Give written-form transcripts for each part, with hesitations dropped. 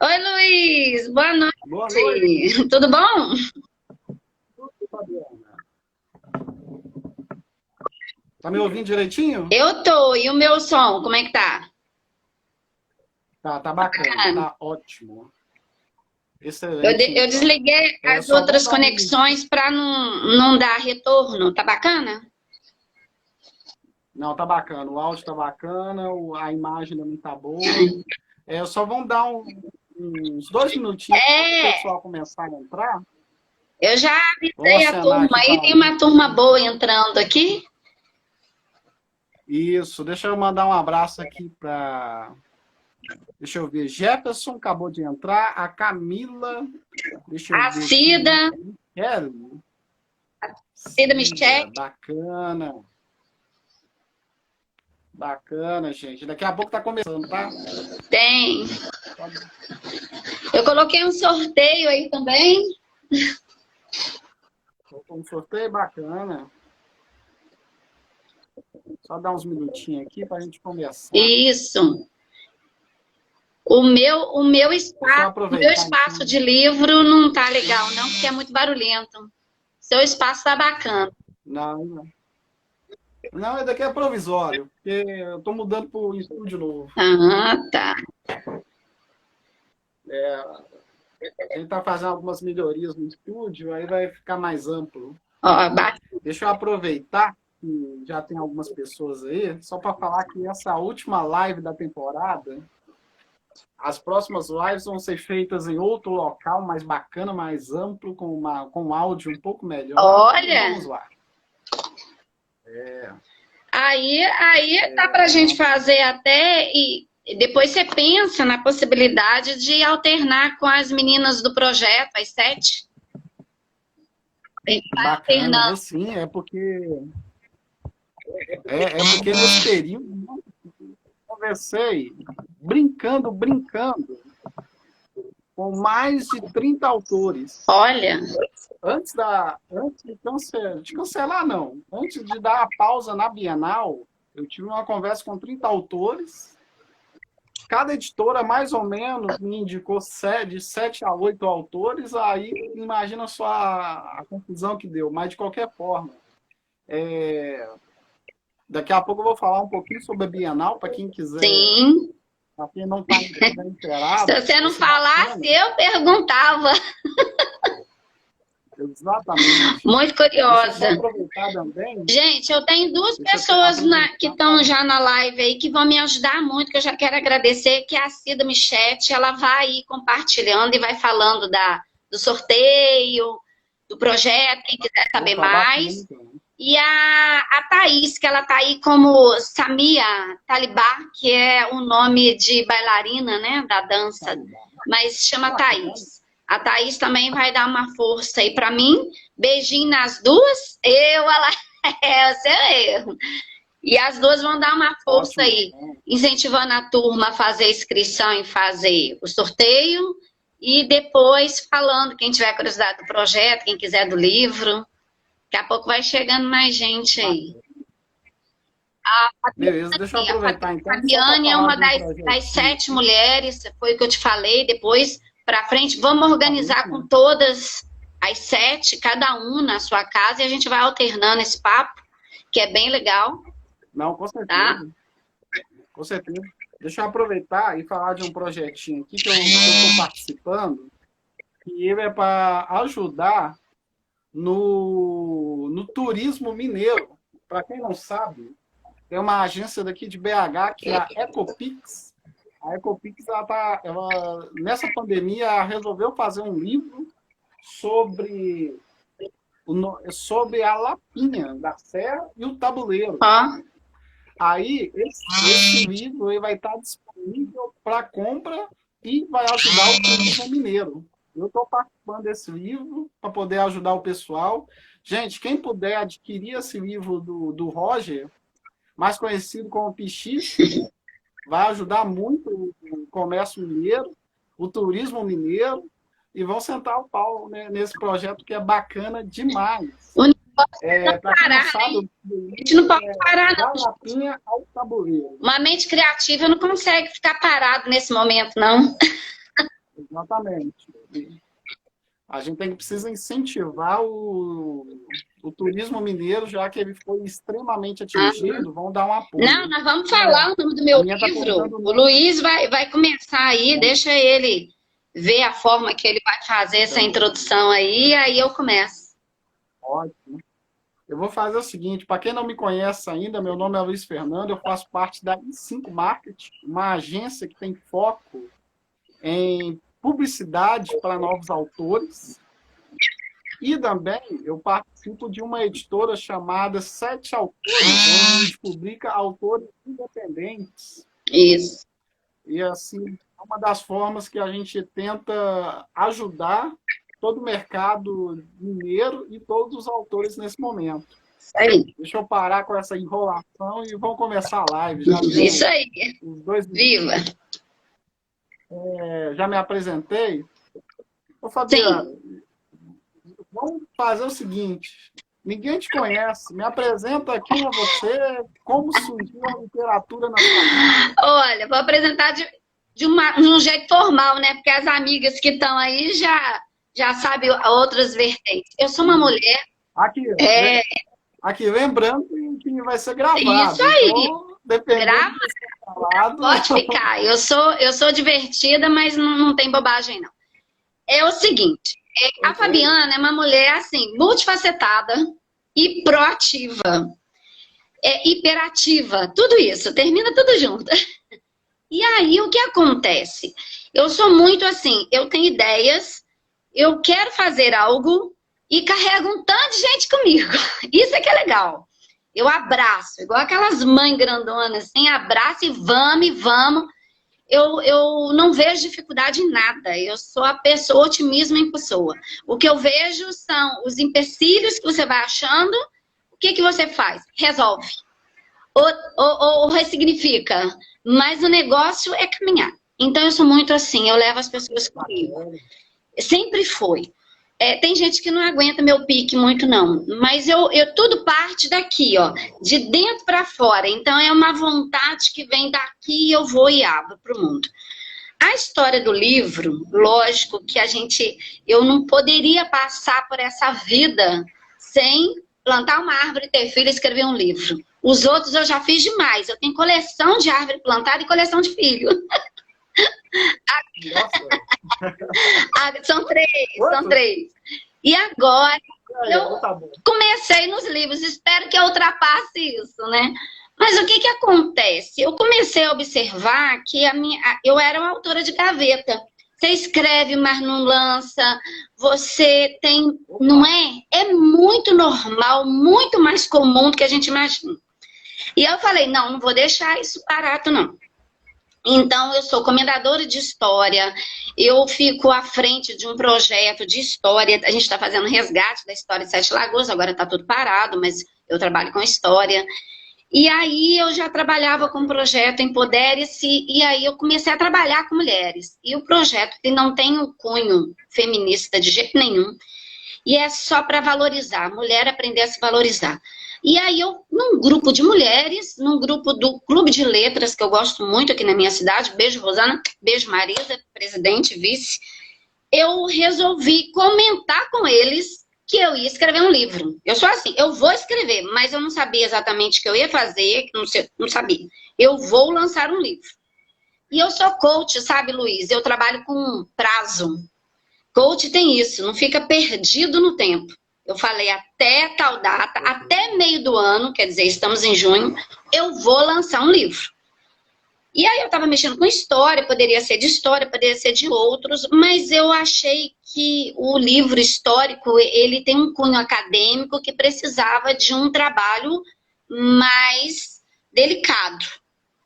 Oi, Luiz, boa Boa noite, noite. Tudo bom? Fabiana. Tá me ouvindo direitinho? Eu tô. E o meu som, como é que tá? Tá bacana, Ah, tá ótimo. Eu, Excelente, eu então. desliguei as Só vamos outras dar um. conexões para não dar retorno. Tá bacana? Não, tá bacana. O áudio tá bacana, a imagem também tá boa. Só vamos dar uns 2 minutinhos para o É, pessoal começar a entrar. eu já Vamos avisei a acenar turma aqui aí, para. tem uma turma boa entrando aqui. Isso, deixa eu mandar um abraço aqui para. Deixa eu ver. Jefferson acabou de entrar. A Camila. Deixa eu A ver aqui. Cida, Kelly. Cida Cida, Michele, bacana. Bacana, gente. Daqui a pouco tá começando, tá? tem. Eu coloquei um sorteio aí também. Um sorteio bacana. Só dar uns minutinhos aqui pra gente começar. Isso. O meu Deixa eu espaço, o meu aproveitar espaço então. de livro não tá legal, não, porque é muito barulhento. Seu espaço tá bacana. Não, não. Não, esse daqui é provisório, porque eu tô mudando pro estúdio novo. Ah, tá. A gente tá fazendo algumas melhorias no estúdio, aí vai ficar mais amplo. Ó, ba- Deixa eu aproveitar que já tem algumas pessoas aí, só para falar que essa última live da temporada, as próximas lives vão ser feitas em outro local mais bacana, mais amplo, com um áudio um pouco melhor. E Olha, vamos lá. aí dá pra gente fazer até e depois você pensa na possibilidade de alternar com as meninas do projeto, às 7. A gente vai Bacana, vou alternando. sim, porque nesse período eu conversei brincando com mais de 30 autores. Olha, Antes de cancelar, não. Antes de dar a pausa na Bienal, eu tive uma conversa com 30 autores. Cada editora, mais ou menos, me indicou de 7 a 8 autores. Aí, imagina só a confusão que deu. Mas, de qualquer forma, daqui a pouco eu vou falar um pouquinho sobre a Bienal, para quem quiser, sim. para quem não está Se inteirado. você Vai não ser falasse, bacana. eu perguntava. Exatamente. Muito Deixa eu só curiosa. aproveitar também. Gente, eu tenho duas Deixa eu pessoas que aproveitar. estão já na live aí que vão me ajudar muito, que eu já quero agradecer, que é a Cida Michete, ela vai aí compartilhando e vai falando do sorteio, do projeto, quem quiser saber Opa, bacana, mais. então. E a Thaís, que ela tá aí como Samia Talibá, que é o nome de bailarina, né, da dança, mas chama Bacana. Thaís. A Thaís também vai dar uma força aí para mim. Beijinho nas duas. Ela, é o seu erro. E as duas vão dar uma força Ótimo. aí, incentivando a turma a fazer a inscrição e fazer o sorteio. E depois falando, quem tiver curiosidade do projeto, quem quiser do livro. Daqui a pouco vai chegando mais gente aí. Beleza, deixa eu A aproveitar então, só para Fabiane é falar uma de um das projetinho 7 aqui. mulheres, foi o que eu te falei. Depois, para frente, vamos Tá bem, organizar com né? todas as 7, cada um na sua casa, e a gente vai alternando esse papo, que é bem legal, Não, com tá? certeza. Com certeza. Deixa eu aproveitar e falar de um projetinho aqui que eu estou participando, que ele é para ajudar no turismo mineiro. Para quem não sabe, tem uma agência daqui de BH que é a Ecopix. A Ecopix, nessa pandemia, ela resolveu fazer um livro sobre, sobre a Lapinha da Serra e o tabuleiro. Ó, Aí, esse livro ele vai estar disponível para compra e vai ajudar o turismo mineiro. Eu estou participando desse livro para poder ajudar o pessoal. Gente, quem puder adquirir esse livro do Roger, mais conhecido como Pichiche, vai ajudar muito o comércio mineiro, o turismo mineiro, e vão sentar o pau, né, nesse projeto que é bacana demais. Para quem não Parar, sabe, né? A gente não pode parar, da não. lapinha ao tabuleiro. Uma mente criativa não consegue ficar parado nesse momento, não. Exatamente. A gente precisa incentivar o turismo mineiro, já que ele foi extremamente atingido, vão dar um apoio. Não, nós vamos falar o nome do meu livro. O Luiz vai começar aí, deixa ele ver a forma que ele vai fazer essa introdução aí, e aí eu começo. Ótimo. Eu vou fazer o seguinte, para quem não me conhece ainda, meu nome é Luiz Fernando, eu faço parte da I5 Marketing, uma agência que tem foco em publicidade para novos autores. E também eu participo de uma editora chamada Sete Autores, onde a gente publica autores independentes. Isso. E assim, é uma das formas que a gente tenta ajudar todo o mercado mineiro e todos os autores nesse momento. Isso aí. Deixa eu parar com essa enrolação e vamos começar a live. Já Isso aí. Os dois Viva! já me apresentei. Ô, Fabiana, vamos fazer o seguinte. Ninguém te conhece. Me apresenta quem é você, como surgiu a literatura na sua vida. Olha, vou apresentar de um jeito formal, né? Porque as amigas que estão aí já sabem outras vertentes. Eu sou uma mulher... Aqui, lembrando que vai ser gravado. Isso aí. Então, dependendo falado, pode ficar. Eu sou divertida, mas não tem bobagem, não. É o seguinte, a Fabiana é uma mulher, assim, multifacetada e proativa. Hiperativa, tudo isso, termina tudo junto. E aí, o que acontece? Eu sou muito assim, eu tenho ideias, eu quero fazer algo e carrego um tanto de gente comigo. Isso é que é legal. Eu abraço, igual aquelas mães grandonas, assim, abraço e vamos. Eu não vejo dificuldade em nada. Eu sou a pessoa, otimismo em pessoa. O que eu vejo são os empecilhos que você vai achando. O que você faz? Resolve. Ou ressignifica. Mas o negócio é caminhar. Então eu sou muito assim, eu levo as pessoas comigo. Sempre foi. Tem gente que não aguenta meu pique muito, não. Mas eu tudo parte daqui, ó. De dentro para fora. Então é uma vontade que vem daqui e eu vou e abro para o mundo. A história do livro, lógico que eu não poderia passar por essa vida sem plantar uma árvore, ter filho e escrever um livro. Os outros eu já fiz demais. Eu tenho coleção de árvore plantada e coleção de filho. São três. E agora eu comecei nos livros, espero que eu ultrapasse isso, né? Mas o que acontece? Eu comecei a observar que eu era uma autora de gaveta. Você escreve, mas não lança. Você tem... Não é? É muito normal, muito mais comum do que a gente imagina. E eu falei, não vou deixar isso barato, não. Então, eu sou comendadora de história, eu fico à frente de um projeto de história, a gente está fazendo resgate da história de Sete Lagoas, agora está tudo parado, mas eu trabalho com história. E aí eu já trabalhava com o projeto Empodere-se, e aí eu comecei a trabalhar com mulheres. E o projeto ele não tem um cunho feminista de jeito nenhum, e é só para valorizar, a mulher aprender a se valorizar. E aí eu, num grupo de mulheres, num grupo do Clube de Letras, que eu gosto muito aqui na minha cidade, beijo Rosana, beijo Marisa, presidente, vice, eu resolvi comentar com eles que eu ia escrever um livro. Eu sou assim, eu vou escrever, mas eu não sabia exatamente o que eu ia fazer, não sabia. Eu vou lançar um livro. E eu sou coach, sabe, Luiz? Eu trabalho com prazo. Coach tem isso, não fica perdido no tempo. Eu falei até tal data, até meio do ano, quer dizer, estamos em junho, eu vou lançar um livro. E aí eu estava mexendo com história, poderia ser de história, poderia ser de outros, mas eu achei que o livro histórico, ele tem um cunho acadêmico que precisava de um trabalho mais delicado.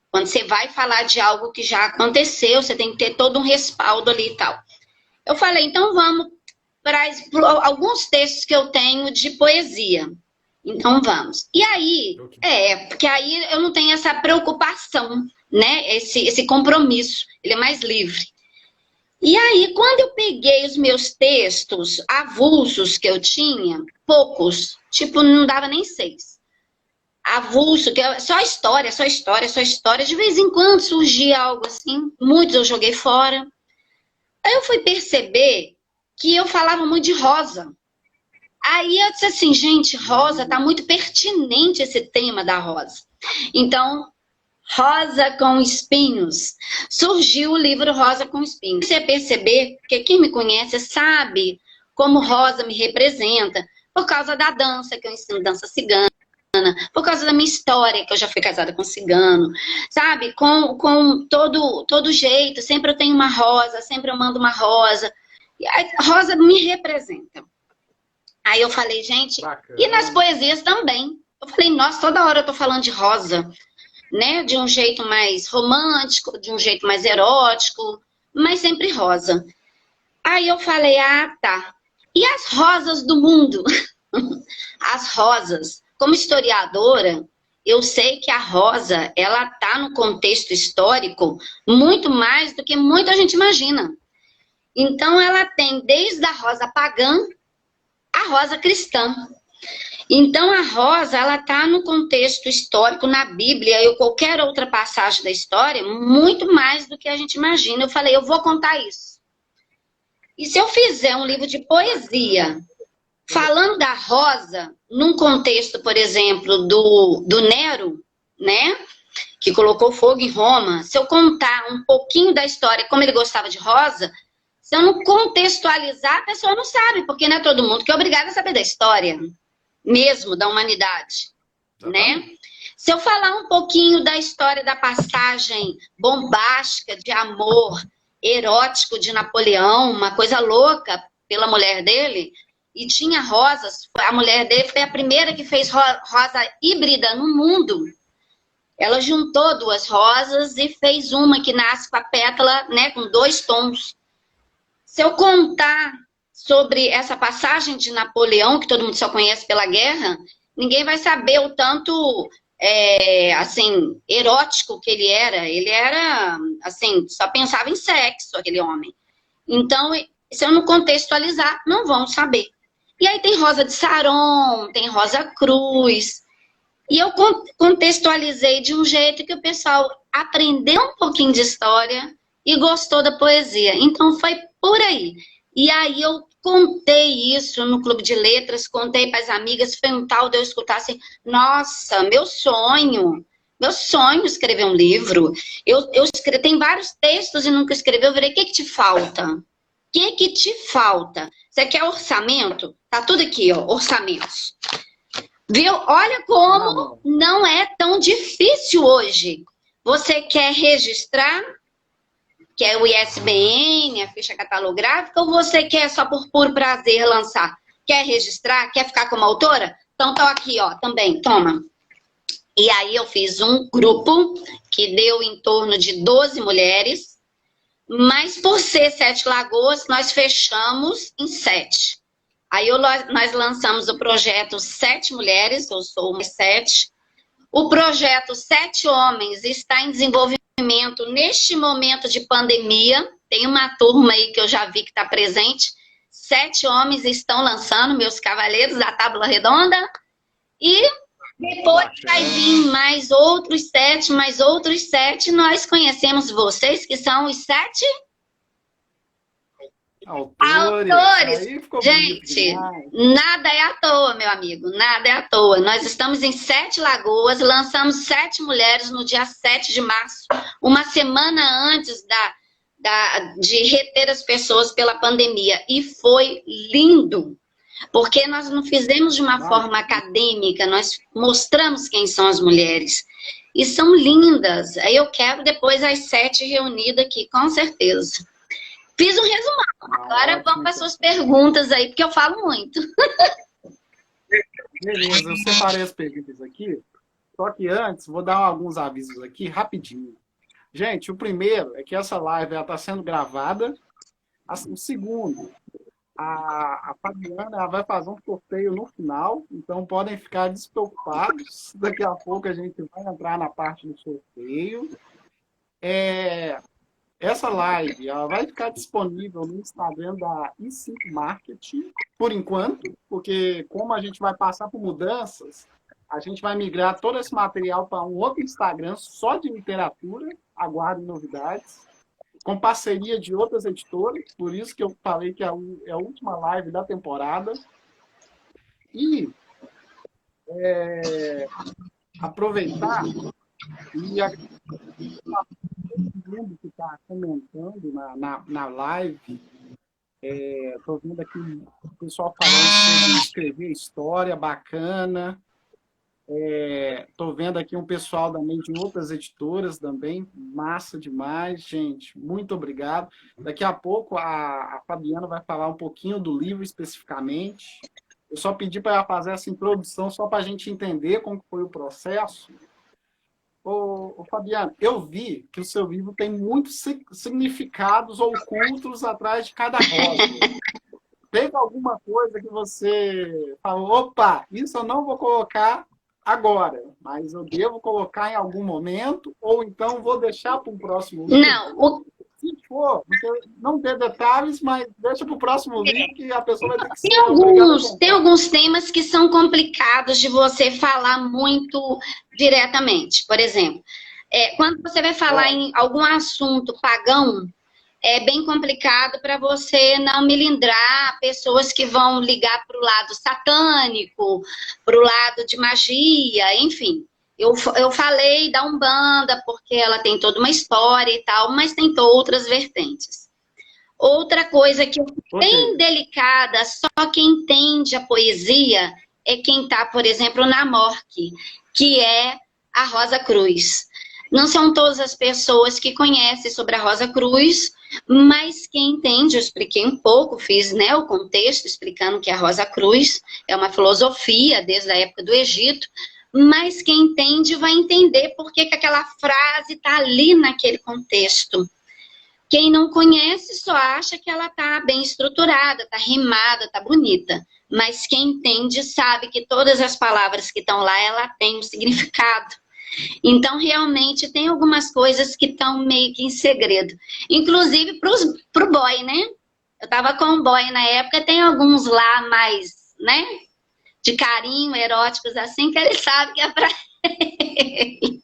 Quando você vai falar de algo que já aconteceu, você tem que ter todo um respaldo ali e tal. Eu falei, então vamos para alguns textos que eu tenho de poesia. Então vamos. E aí, porque aí eu não tenho essa preocupação, né? Esse compromisso, ele é mais livre. E aí, quando eu peguei os meus textos avulsos que eu tinha, poucos, tipo, não dava nem 6. Avulso, que é só história, só história, só história. De vez em quando surgia algo assim, muitos eu joguei fora. Aí eu fui perceber que eu falava muito de rosa. Aí eu disse assim, gente, rosa, tá muito pertinente esse tema da rosa. Então, Rosa com Espinhos. Surgiu o livro Rosa com Espinhos. Você perceber, porque quem me conhece sabe como rosa me representa, por causa da dança, que eu ensino dança cigana, por causa da minha história, que eu já fui casada com cigano, sabe? Com todo jeito, sempre eu tenho uma rosa, sempre eu mando uma rosa. E a rosa me representa. Aí eu falei, gente, Bacana. e nas poesias também. Eu falei, nossa, toda hora eu tô falando de rosa, né? De um jeito mais romântico, de um jeito mais erótico, mas sempre rosa. Aí eu falei, ah, tá. E as rosas do mundo? As rosas. Como historiadora, eu sei que a rosa, ela tá no contexto histórico muito mais do que muita gente imagina. Então, ela tem desde a rosa pagã a rosa cristã. Então, a rosa, ela está no contexto histórico, na Bíblia ou qualquer outra passagem da história, muito mais do que a gente imagina. Eu falei, eu vou contar isso. E se eu fizer um livro de poesia falando da rosa, num contexto, por exemplo, do Nero, né? Que colocou fogo em Roma, se eu contar um pouquinho da história, como ele gostava de rosa, se eu não contextualizar, a pessoa não sabe, porque não é todo mundo que é obrigado a saber da história, mesmo da humanidade, né? Se eu falar um pouquinho da história da passagem bombástica de amor erótico de Napoleão, uma coisa louca pela mulher dele, e tinha rosas, a mulher dele foi a primeira que fez rosa híbrida no mundo. Ela juntou 2 rosas e fez uma que nasce com a pétala, né, com 2 tons. Se eu contar sobre essa passagem de Napoleão, que todo mundo só conhece pela guerra, ninguém vai saber o tanto, assim, erótico que ele era. Ele era, assim, só pensava em sexo, aquele homem. Então, se eu não contextualizar, não vão saber. E aí tem Rosa de Saron, tem Rosa Cruz. E eu contextualizei de um jeito que o pessoal aprendeu um pouquinho de história e gostou da poesia. Então foi por aí. E aí eu contei isso no Clube de Letras, contei para as amigas, foi um tal de eu escutar assim, nossa, meu sonho escrever um livro. Eu escrevi, tem vários textos e nunca escreveu. Eu falei, o que te falta? O que te falta? Você quer orçamento? Tá tudo aqui, ó, orçamentos. Viu? Olha como não é tão difícil hoje. Você quer registrar, quer o ISBN, a ficha catalográfica, ou você quer só por puro prazer lançar? Quer registrar? Quer ficar como autora? Então tá aqui, ó, também, toma. E aí eu fiz um grupo que deu em torno de 12 mulheres, mas por ser 7 Lagoas, nós fechamos em 7. Aí nós lançamos o projeto 7 Mulheres, eu sou uma 7. O projeto 7 Homens está em desenvolvimento neste momento de pandemia. Tem uma turma aí que eu já vi que está presente. 7 homens estão lançando, meus cavaleiros da Tábua Redonda. E depois vai vir mais outros 7, mais outros 7. Nós conhecemos vocês, que são os 7... Autores. Gente, nada é à toa, meu amigo, nada é à toa. Nós estamos em 7 Lagoas, lançamos 7 Mulheres no dia 7 de março, uma semana antes de reter as pessoas pela pandemia. E foi lindo, porque nós não fizemos de uma forma acadêmica, nós mostramos quem são as mulheres. E são lindas. Eu quero depois as 7 reunidas aqui, com certeza. Fiz um resumão. Agora vamos para as suas perguntas aí, porque eu falo muito. Beleza, eu separei as perguntas aqui. Só que antes, vou dar alguns avisos aqui, rapidinho. Gente, o primeiro é que essa live está sendo gravada. O segundo, a Fabiana ela vai fazer um sorteio no final, então podem ficar despreocupados. Daqui a pouco a gente vai entrar na parte do sorteio. essa live ela vai ficar disponível no Instagram da E5 Marketing, por enquanto, porque como a gente vai passar por mudanças, a gente vai migrar todo esse material para um outro Instagram só de literatura, aguardem novidades, com parceria de outras editoras, por isso que eu falei que é a última live da temporada. E aproveitar e todo mundo que está comentando na live. Estou vendo aqui o pessoal falando sobre escrever história bacana. Estou vendo aqui um pessoal também de outras editoras também. Massa demais, gente. Muito obrigado. Daqui a pouco a Fabiana vai falar um pouquinho do livro especificamente. Eu só pedi para ela fazer essa introdução só para a gente entender como foi o processo. Ô, Fabiana, eu vi que o seu livro tem muitos significados ocultos atrás de cada rosa. Teve alguma coisa que você falou, opa, isso eu não vou colocar agora, mas eu devo colocar em algum momento, ou então vou deixar para um próximo livro? Não, se for, não dê detalhes, mas deixa para o próximo livro que a pessoa vai ter que tem alguns temas que são complicados de você falar muito diretamente. Por exemplo, quando você vai falar em algum assunto pagão, é bem complicado para você não melindrar pessoas que vão ligar para o lado satânico, para o lado de magia, enfim. Eu falei da Umbanda, porque ela tem toda uma história e tal, mas tem outras vertentes. Outra coisa que é bem delicada, só quem entende a poesia é quem está, por exemplo, na MORC, que é a Rosa Cruz. Não são todas as pessoas que conhecem sobre a Rosa Cruz, mas quem entende, eu expliquei um pouco, fiz o contexto explicando que a Rosa Cruz é uma filosofia desde a época do Egito, mas quem entende vai entender por que aquela frase está ali naquele contexto. Quem não conhece só acha que ela está bem estruturada, está rimada, está bonita. Mas quem entende sabe que todas as palavras que estão lá, ela tem um significado. Então, realmente, tem algumas coisas que estão meio que em segredo. Inclusive para o boy, né? Eu estava com um boy na época, tem alguns lá mais, né? De carinho, eróticos, assim, que ele sabe que é para ele.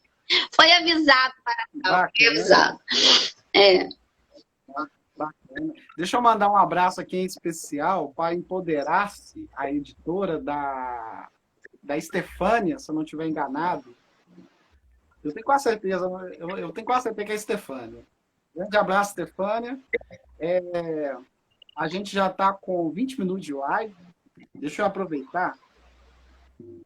Foi avisado para foi avisado. Bacana. Deixa eu mandar um abraço aqui em especial para Empoderar-se, a editora da Estefânia, se eu não estiver enganado. Eu tenho quase certeza, eu tenho quase certeza que é a Estefânia. Grande abraço, Estefânia. A gente já está com 20 minutos de live. Deixa eu aproveitar.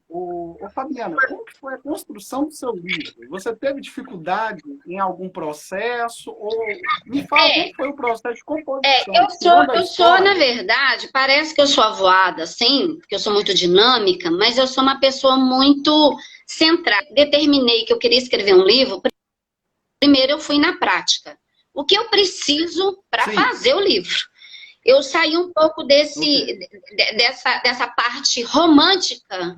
Ô, Fabiana, como que foi a construção do seu livro? Você teve dificuldade em algum processo? Ou me fala como foi o processo de composição? Eu sou, na verdade, parece que eu sou avoada, assim, porque eu sou muito dinâmica, mas eu sou uma pessoa muito centrada. Determinei que eu queria escrever um livro, primeiro eu fui na prática. O que eu preciso para fazer o livro? Eu saí um pouco dessa parte romântica.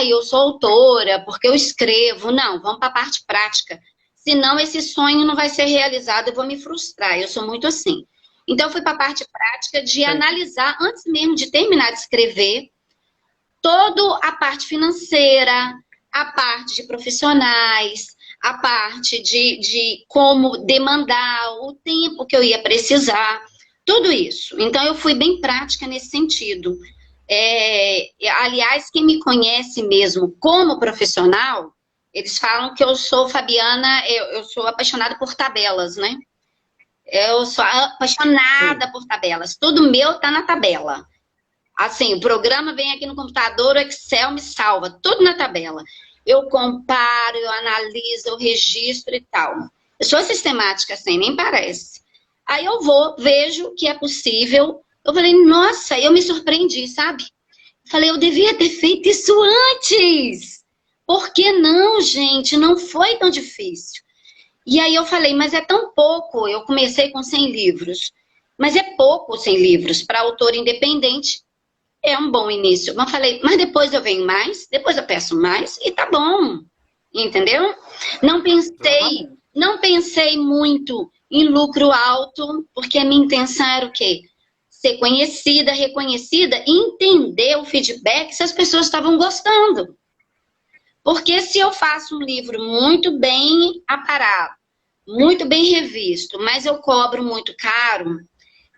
Eu sou autora, porque eu escrevo. Não, vamos para a parte prática. Senão esse sonho não vai ser realizado, eu vou me frustrar. Eu sou muito assim. Então, eu fui para a parte prática de analisar, antes mesmo de terminar de escrever, toda a parte financeira, a parte de profissionais, a parte de como demandar, o tempo que eu ia precisar. Tudo isso. Então, eu fui bem prática nesse sentido. Aliás, quem me conhece mesmo como profissional, eles falam que eu sou, Fabiana, eu sou apaixonada por tabelas, né? Eu sou apaixonada por tabelas. Tudo meu tá na tabela. Assim, o programa vem aqui no computador, o Excel me salva. Tudo na tabela. Eu comparo, eu analiso, eu registro e tal. Eu sou sistemática, assim, nem parece. Aí eu vejo que é possível. Eu falei, nossa, eu me surpreendi, sabe? Falei, eu devia ter feito isso antes. Por que não, gente? Não foi tão difícil. E aí eu falei, mas é tão pouco. Eu comecei com 100 livros. Mas é pouco 100 livros. Para autor independente, é um bom início. Mas falei, mas depois eu venho mais, depois eu peço mais e tá bom. Entendeu? Não pensei muito em lucro alto, porque a minha intenção era o quê? Ser conhecida, reconhecida e entender o feedback se as pessoas estavam gostando. Porque se eu faço um livro muito bem aparado, muito bem revisto, mas eu cobro muito caro,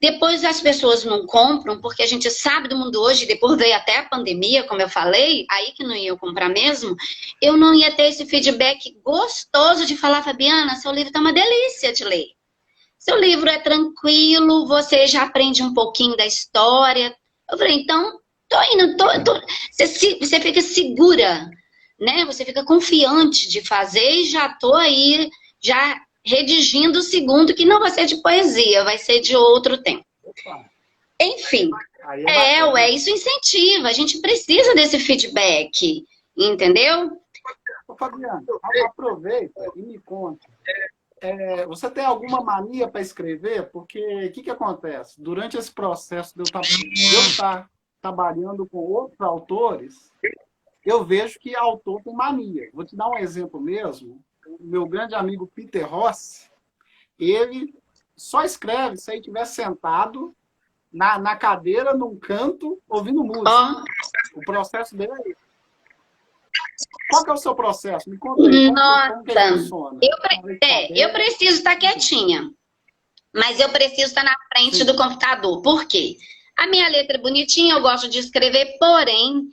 depois as pessoas não compram, porque a gente sabe do mundo hoje, depois veio até a pandemia, como eu falei, aí que não ia comprar mesmo, eu não ia ter esse feedback gostoso de falar, Fabiana, seu livro tá uma delícia de ler. Seu livro é tranquilo, você já aprende um pouquinho da história. Eu falei, então, tô indo, Você fica segura, né? Você fica confiante de fazer e já tô aí, já redigindo o segundo, que não vai ser de poesia, vai ser de outro tempo. Enfim, isso incentiva, a gente precisa desse feedback, entendeu? Fabiana, aproveita e me conta. Você tem alguma mania para escrever? Porque o que acontece? Durante esse processo de eu estar trabalhando com outros autores, eu vejo que autor tem mania. Vou te dar um exemplo mesmo. O meu grande amigo Peter Ross, ele só escreve se ele estiver sentado na cadeira, num canto, ouvindo música. O processo dele é esse. Qual que é o seu processo? Me conta aí. Nossa, eu preciso estar quietinha, mas eu preciso estar na frente do computador. Por quê? A minha letra é bonitinha, eu gosto de escrever, porém,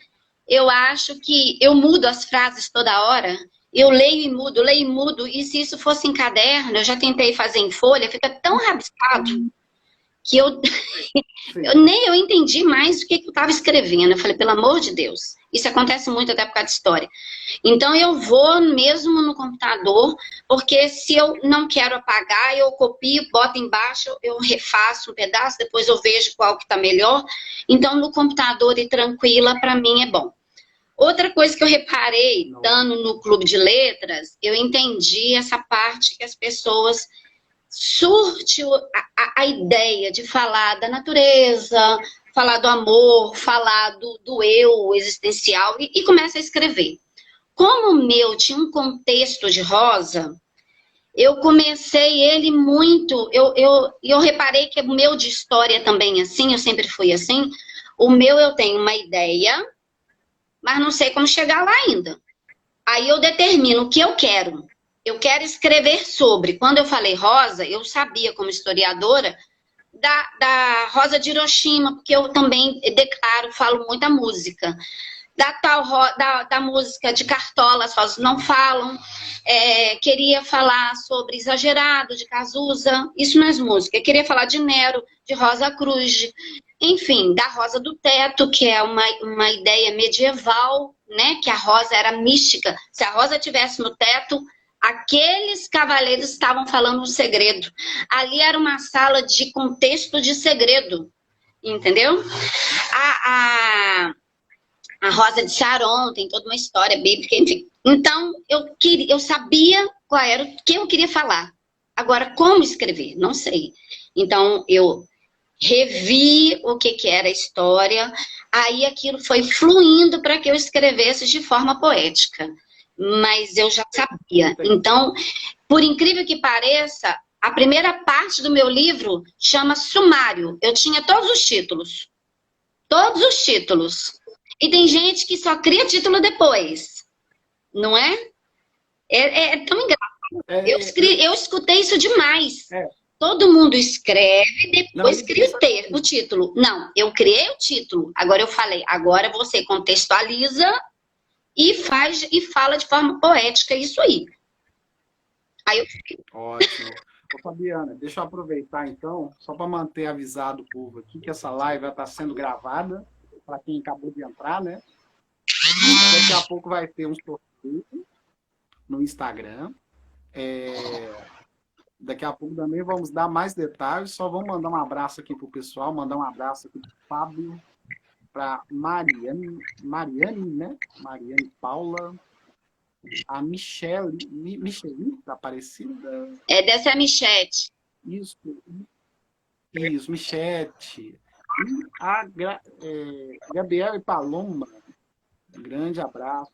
eu acho que eu mudo as frases toda hora. Eu leio e mudo, e se isso fosse em caderno, eu já tentei fazer em folha, fica tão rabiscado que eu eu entendi mais o que eu estava escrevendo. Eu falei, pelo amor de Deus, isso acontece muito até por causa de história. Então eu vou mesmo no computador, porque se eu não quero apagar, eu copio, boto embaixo, eu refaço um pedaço, depois eu vejo qual que está melhor. Então no computador e tranquila, para mim é bom. Outra coisa que eu reparei, estando no clube de letras, eu entendi essa parte que as pessoas surte a ideia de falar da natureza, falar do amor, falar do eu existencial e começa a escrever. Como o meu tinha um contexto de rosa, eu comecei ele muito... Eu reparei que o meu de história também assim, eu sempre fui assim. O meu eu tenho uma ideia, mas não sei como chegar lá ainda. Aí eu determino o que eu quero. Eu quero escrever sobre. Quando eu falei Rosa, eu sabia, como historiadora, da Rosa de Hiroshima, porque eu também declaro, falo muita música. Da música de Cartola, as rosas não falam. Queria falar sobre Exagerado, de Cazuza. Isso não é música. Eu queria falar de Nero, de Rosa Cruz. Enfim, da Rosa do Teto, que é uma ideia medieval, né? Que a rosa era mística. Se a rosa estivesse no teto, aqueles cavaleiros estavam falando um segredo. Ali era uma sala de contexto de segredo, entendeu? A Rosa de Sharon tem toda uma história bíblica, enfim. Então, eu sabia qual era o que eu queria falar. Agora, como escrever? Não sei. Então, eu revi o que era a história, aí aquilo foi fluindo para que eu escrevesse de forma poética. Mas eu já sabia. Então, por incrível que pareça, a primeira parte do meu livro chama Sumário. Eu tinha todos os títulos. Todos os títulos. E tem gente que só cria título depois. Não é? É tão engraçado. Eu escutei isso demais. Todo mundo escreve, depois cria o título. Não, eu criei o título. Agora eu falei, agora você contextualiza e fala de forma poética isso aí. Ótimo. Ô, Fabiana, deixa eu aproveitar então, só para manter avisado o povo aqui, que essa live está sendo gravada, para quem acabou de entrar, né? Daqui a pouco vai ter um sorteio no Instagram. Daqui a pouco também vamos dar mais detalhes, só vamos mandar um abraço aqui pro pessoal, mandar um abraço aqui pro Fábio, para Mariane, né? Mariane Paula, a Michele da Aparecida. Deve ser a Michete. Isso, Michete. E a Gabriela Paloma. Um grande abraço.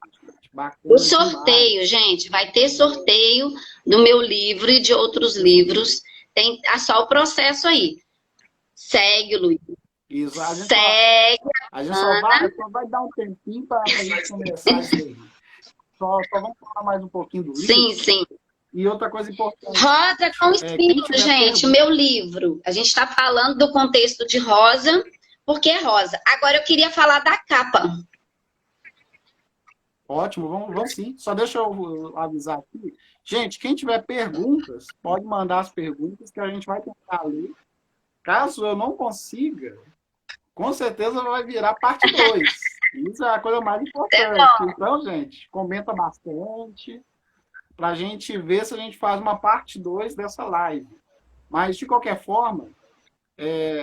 Bacana, o sorteio, demais. Gente, vai ter sorteio do meu livro e de outros livros. tem só o processo aí. Segue, Luiz. Isso, Segue. A gente só vai dar um tempinho para a gente começar isso aí. Só vamos falar mais um pouquinho do livro. Sim, sim. E outra coisa importante. Rosa com Espinho, gente, o meu livro. A gente está falando do contexto de rosa, porque é rosa. Agora eu queria falar da capa. Ótimo, vamos sim. Só deixa eu avisar aqui. Gente, quem tiver perguntas, pode mandar as perguntas que a gente vai tentar ler. Caso eu não consiga, com certeza vai virar parte 2. Isso é a coisa mais importante. Então, gente, comenta bastante para a gente ver se a gente faz uma parte 2 dessa live. Mas, de qualquer forma,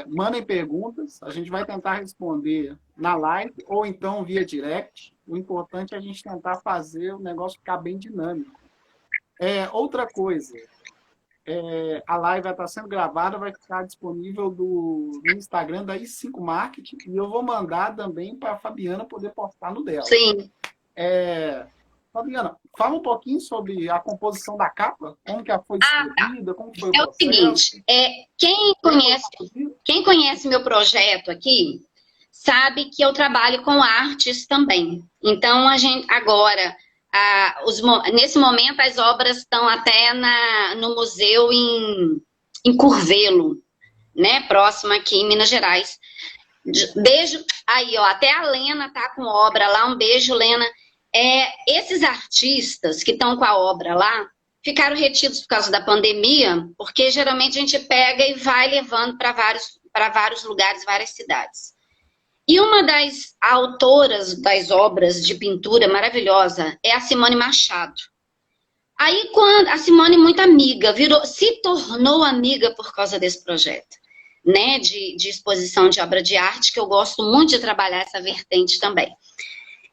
mandem perguntas. A gente vai tentar responder na live ou então via direct. O importante é a gente tentar fazer o negócio ficar bem dinâmico. Outra coisa, a live vai estar sendo gravada, vai ficar disponível no Instagram da I5 Marketing e eu vou mandar também para a Fabiana poder postar no dela. Sim. Fabiana, fala um pouquinho sobre a composição da capa, como que ela foi escolhida, como foi o processo. É o seguinte, quem conhece meu projeto aqui, sabe que eu trabalho com artes também. Então, a gente agora, nesse momento, as obras estão até no museu em Curvelo, né? Próximo aqui em Minas Gerais. Beijo. Aí, ó, até a Lena tá com obra lá. Um beijo, Lena. Esses artistas que estão com a obra lá ficaram retidos por causa da pandemia, porque geralmente a gente pega e vai levando para vários lugares, várias cidades. E uma das autoras das obras de pintura maravilhosa é a Simone Machado. Aí, quando a Simone, muito amiga, se tornou amiga por causa desse projeto, né, de exposição de obra de arte, que eu gosto muito de trabalhar essa vertente também.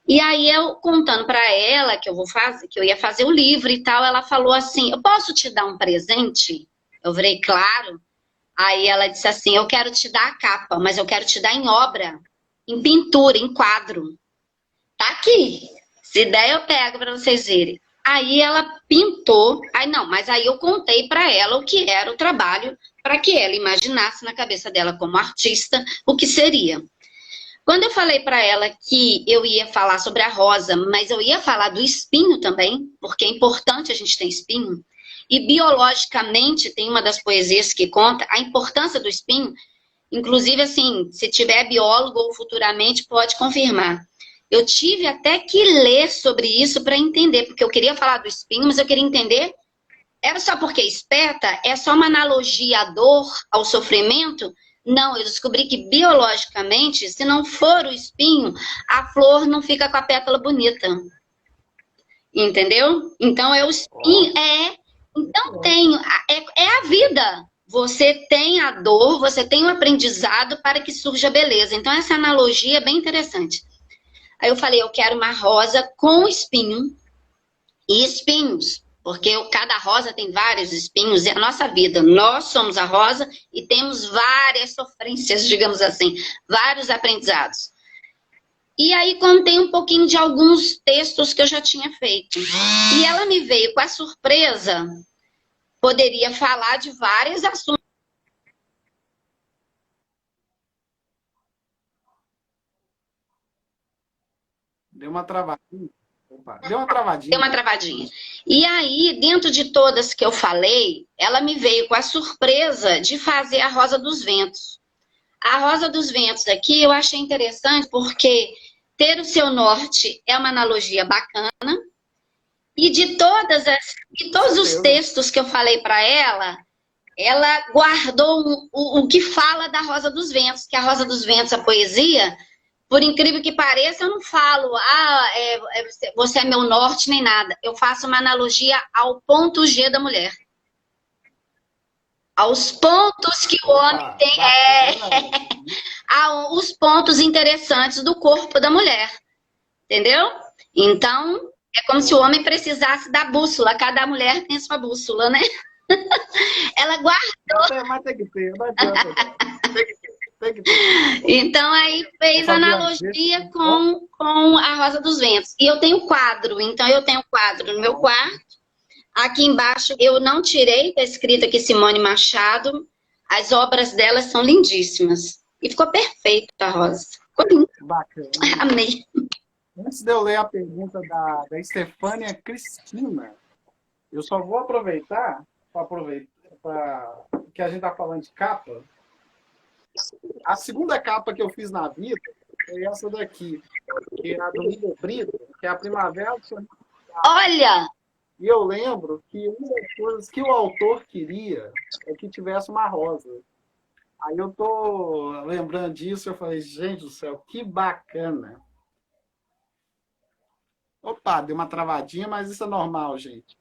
E aí, eu contando para ela que eu ia fazer o livro e tal, ela falou assim, eu posso te dar um presente? Eu falei, claro. Aí ela disse assim, eu quero te dar a capa, mas eu quero te dar em obra, em pintura, em quadro. Tá aqui. Se der, eu pego para vocês verem. Aí ela pintou. Mas aí eu contei para ela o que era o trabalho, para que ela imaginasse na cabeça dela como artista o que seria. Quando eu falei para ela que eu ia falar sobre a rosa, mas eu ia falar do espinho também, porque é importante a gente ter espinho, e biologicamente tem uma das poesias que conta a importância do espinho, inclusive assim, se tiver biólogo ou futuramente pode confirmar. Eu tive até que ler sobre isso para entender, porque eu queria falar do espinho, mas eu queria entender, era só porque espeta? É só uma analogia à dor, ao sofrimento? Não, eu descobri que biologicamente, se não for o espinho, a flor não fica com a pétala bonita. Entendeu? Então é o espinho, então é a vida. Você tem a dor, você tem o aprendizado para que surja a beleza. Então essa analogia é bem interessante. Aí eu falei, eu quero uma rosa com espinho e espinhos. Porque cada rosa tem vários espinhos, é a nossa vida. Nós somos a rosa e temos várias sofrências, digamos assim, vários aprendizados. E aí contei um pouquinho de alguns textos que eu já tinha feito. E ela me veio com a surpresa, poderia falar de vários assuntos. Deu uma travadinha. Deu uma travadinha. Deu uma travadinha. E aí, dentro de todas que eu falei, ela me veio com a surpresa de fazer a Rosa dos Ventos. A Rosa dos Ventos aqui eu achei interessante porque ter o seu norte é uma analogia bacana. E de todos os textos que eu falei para ela guardou o que fala da Rosa dos Ventos, que a Rosa dos Ventos, a poesia, por incrível que pareça, eu não falo, você é meu norte, nem nada. Eu faço uma analogia ao ponto G da mulher. Aos pontos que o homem tem, os pontos interessantes do corpo da mulher. Entendeu? Então, é como se o homem precisasse da bússola. Cada mulher tem sua bússola, né? Ela guardou. Mas tem que ter, não adianta. Então, aí fez analogia com a Rosa dos Ventos. E eu tenho quadro. Então, eu tenho quadro no meu quarto. Aqui embaixo eu não tirei, tá escrito aqui Simone Machado. As obras dela são lindíssimas. E ficou perfeito, a Rosa. Ficou lindo. Bacana. Amei. Antes de eu ler a pergunta da Estefânia Cristina, eu só vou aproveitar que a gente está falando de capa. A segunda capa que eu fiz na vida foi essa daqui, que é a do Miguel Brito, que é a Primavera do Sorriso. Olha! E eu lembro que uma das coisas que o autor queria é que tivesse uma rosa. Aí eu tô lembrando disso, eu falei, gente do céu, que bacana. Opa, deu uma travadinha, mas isso é normal, gente.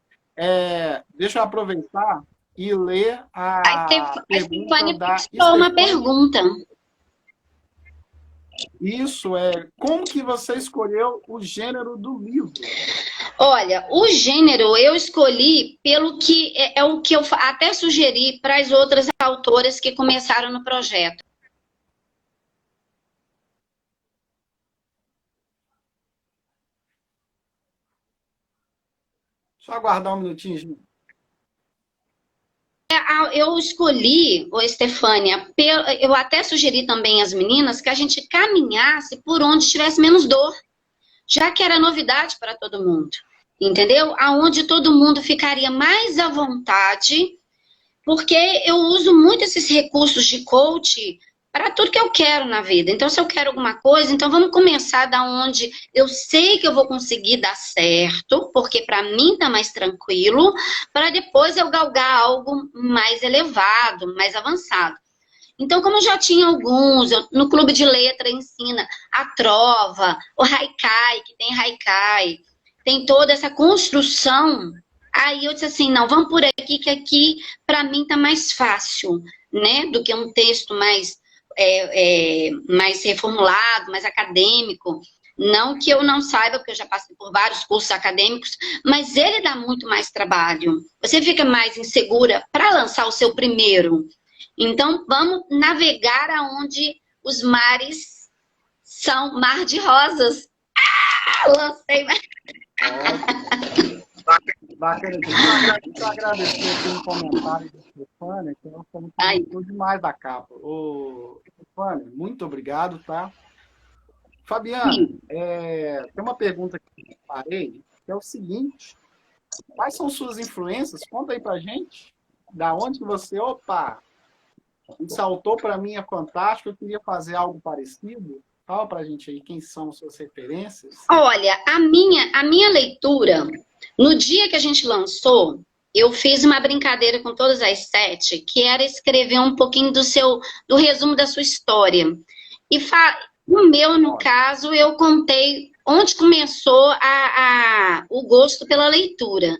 Deixa eu aproveitar e ler a pergunta da Estefânia uma pergunta. Isso como que você escolheu o gênero do livro? Olha, o gênero eu escolhi pelo que é o que eu até sugeri para as outras autoras que começaram no projeto. Só aguardar um minutinho, gente. Eu escolhi, Estefânia, eu até sugeri também às meninas que a gente caminhasse por onde tivesse menos dor, já que era novidade para todo mundo, entendeu? Aonde todo mundo ficaria mais à vontade, porque eu uso muito esses recursos de coach para tudo que eu quero na vida. Então, se eu quero alguma coisa, então vamos começar da onde eu sei que eu vou conseguir dar certo, porque para mim tá mais tranquilo, para depois eu galgar algo mais elevado, mais avançado. Então, como eu já tinha alguns, no clube de letra ensina a trova, o haikai, que tem haikai, tem toda essa construção. Aí eu disse assim, não, vamos por aqui, que aqui para mim tá mais fácil, né? Do que um texto mais reformulado, mais acadêmico. Não que eu não saiba, porque eu já passei por vários cursos acadêmicos, mas ele dá muito mais trabalho. Você fica mais insegura para lançar o seu primeiro. Então, vamos navegar aonde os mares são mar de rosas. Lancei. Bacana. Deixa eu agradecer aqui um comentário da Stefânia, que ela falou que gostou demais da capa. Stefânia, muito obrigado, tá? Fabiana, tem uma pergunta que eu parei, que é o seguinte: quais são suas influências? Conta aí pra gente. Da onde que você, saltou para mim, é fantástico, eu queria fazer algo parecido. Fala pra gente aí quem são suas referências. Olha, a minha leitura, no dia que a gente lançou, eu fiz uma brincadeira com todas as 7, que era escrever um pouquinho do resumo da sua história. E no meu, no caso, eu contei onde começou o gosto pela leitura.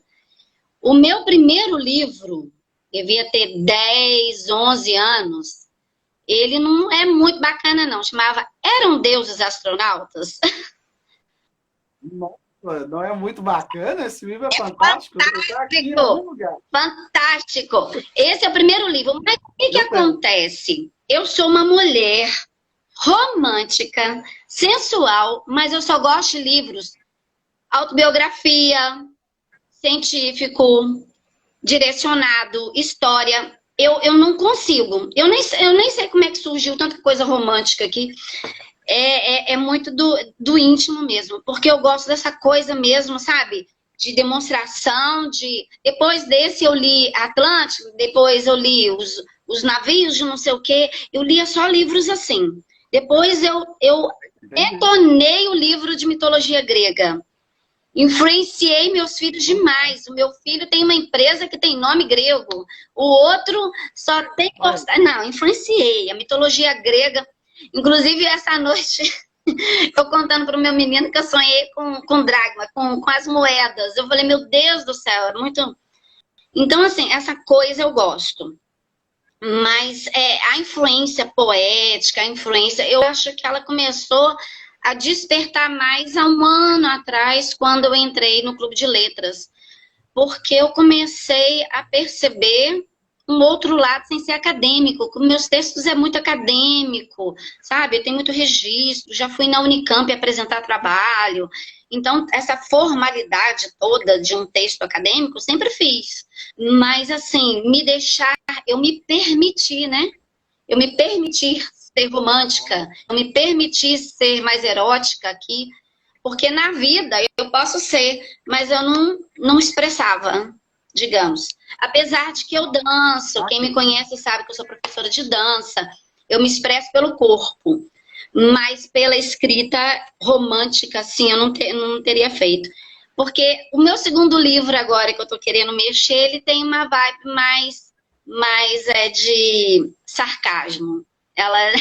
O meu primeiro livro, devia ter 10, 11 anos, ele não é muito bacana, não. Chamava Eram Deuses Astronautas? Nossa, não é muito bacana? Esse livro é fantástico. Fantástico. Esse é o primeiro livro. Mas o que acontece? Eu sou uma mulher romântica, sensual, mas eu só gosto de livros autobiografia, científico, direcionado, história. Eu não consigo. Eu nem sei como é que surgiu tanta coisa romântica aqui. É muito do íntimo mesmo. Porque eu gosto dessa coisa mesmo, sabe? De demonstração, Depois desse eu li Atlântico, depois eu li os navios de não sei o quê. Eu lia só livros assim. Depois eu detonei o livro de mitologia grega. Influenciei meus filhos demais. O meu filho tem uma empresa que tem nome grego. O outro só tem... Não, influenciei. A mitologia grega. Inclusive, essa noite, eu contando para o meu menino que eu sonhei com dracma, com as moedas. Eu falei, meu Deus do céu, é muito... Então, assim, essa coisa eu gosto. Mas a influência poética, eu acho que ela começou a despertar mais há um ano atrás, quando eu entrei no Clube de Letras. Porque eu comecei a perceber um outro lado sem ser acadêmico. Meus textos é muito acadêmico, sabe? Eu tenho muito registro, já fui na Unicamp apresentar trabalho. Então, essa formalidade toda de um texto acadêmico, sempre fiz. Mas, assim, eu me permiti, né? Eu me permiti ser romântica, eu me permiti ser mais erótica aqui, porque na vida eu posso ser, mas eu não expressava, digamos. Apesar de que eu danço, quem me conhece sabe que eu sou professora de dança, eu me expresso pelo corpo, mas pela escrita romântica, assim, eu não teria feito. Porque o meu segundo livro agora, que eu tô querendo mexer, ele tem uma vibe mais de sarcasmo. Ela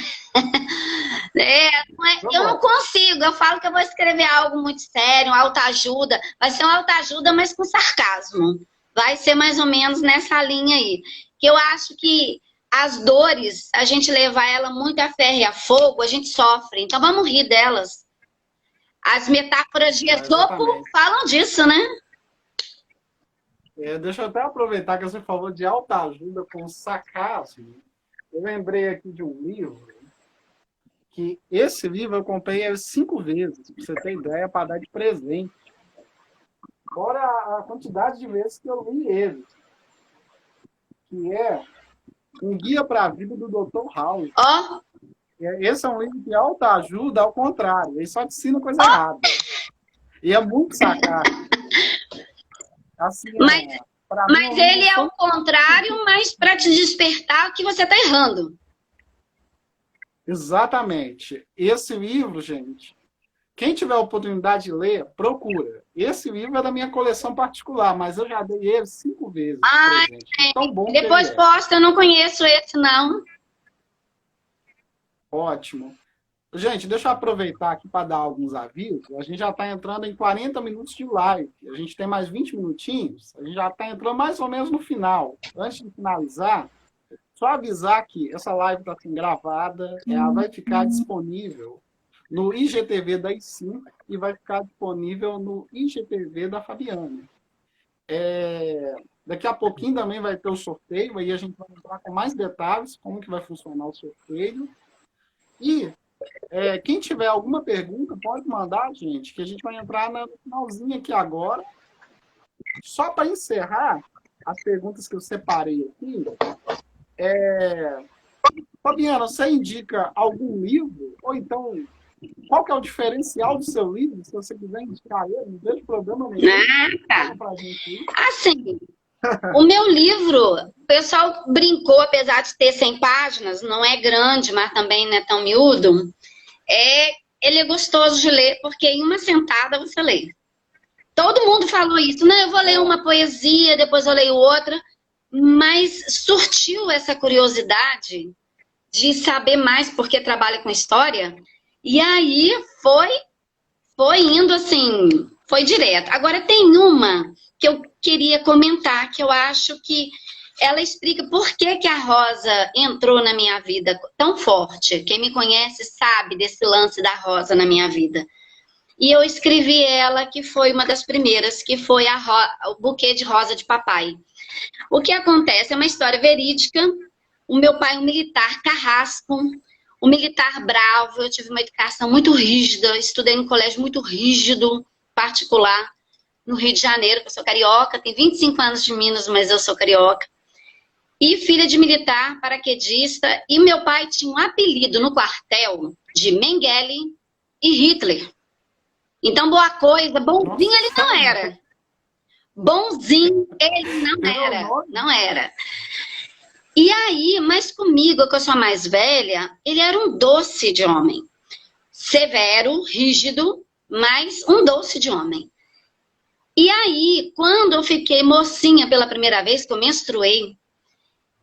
eu não consigo, eu falo que eu vou escrever algo muito sério, autoajuda, vai ser uma autoajuda, mas com sarcasmo. Vai ser mais ou menos nessa linha aí. Que eu acho que as dores, a gente levar ela muito a ferro e a fogo, a gente sofre. Então vamos rir delas. As metáforas de Esopo falam disso, né? Deixa eu até aproveitar que você falou de autoajuda com sarcasmo. Eu lembrei aqui de um livro, que esse livro eu comprei 5 vezes, pra você ter ideia, para dar de presente. Fora a quantidade de vezes que eu li ele. Que é Um Guia para a Vida do Dr. House. Ó. Esse é um livro de autoajuda, ao contrário. Ele só te ensina coisa errada. E é muito sarcástico. Assim, mas ele é o contrário, mas para te despertar que você está errando. Exatamente. Esse livro, gente, quem tiver a oportunidade de ler, procura. Esse livro é da minha coleção particular, mas eu já dei ele 5 vezes. Tão bom depois posta, eu não conheço esse, não. Ótimo. Gente, deixa eu aproveitar aqui para dar alguns avisos. A gente já está entrando em 40 minutos de live. A gente tem mais 20 minutinhos. A gente já está entrando mais ou menos no final. Antes de finalizar, só avisar que essa live está sendo gravada. Ela vai ficar disponível no IGTV da I5 e vai ficar disponível no IGTV da Fabiana. Daqui a pouquinho também vai ter o sorteio. Aí a gente vai entrar com mais detalhes como que vai funcionar o sorteio. E quem tiver alguma pergunta, pode mandar, gente, que a gente vai entrar no finalzinho aqui agora. Só para encerrar as perguntas que eu separei aqui, Fabiana, você indica algum livro? Ou então, qual que é o diferencial do seu livro? Se você quiser indicar ele, não vejo problema nenhum. Tá. Assim, o meu livro, o pessoal brincou, apesar de ter 100 páginas, não é grande, mas também não é tão miúdo. Ele é gostoso de ler, porque em uma sentada você lê. Todo mundo falou isso. Não, eu vou ler uma poesia, depois eu leio outra. Mas surtiu essa curiosidade de saber mais, porque trabalha com história. E aí foi indo assim, foi direto. Agora tem uma que eu queria comentar, que eu acho que ela explica por que a Rosa entrou na minha vida tão forte. Quem me conhece sabe desse lance da Rosa na minha vida. E eu escrevi ela, que foi uma das primeiras, que foi o buquê de rosa de papai. O que acontece é uma história verídica. O meu pai é um militar carrasco, um militar bravo. Eu tive uma educação muito rígida, estudei num colégio muito rígido, particular, no Rio de Janeiro, que eu sou carioca, tenho 25 anos de Minas, mas eu sou carioca. E filha de militar, paraquedista, e meu pai tinha um apelido no quartel de Mengele e Hitler. Então, boa coisa, bonzinho ele não era. Bonzinho ele não era. E aí, mas comigo, que eu sou a mais velha, ele era um doce de homem. Severo, rígido, mas um doce de homem. E aí, quando eu fiquei mocinha pela primeira vez, que eu menstruei,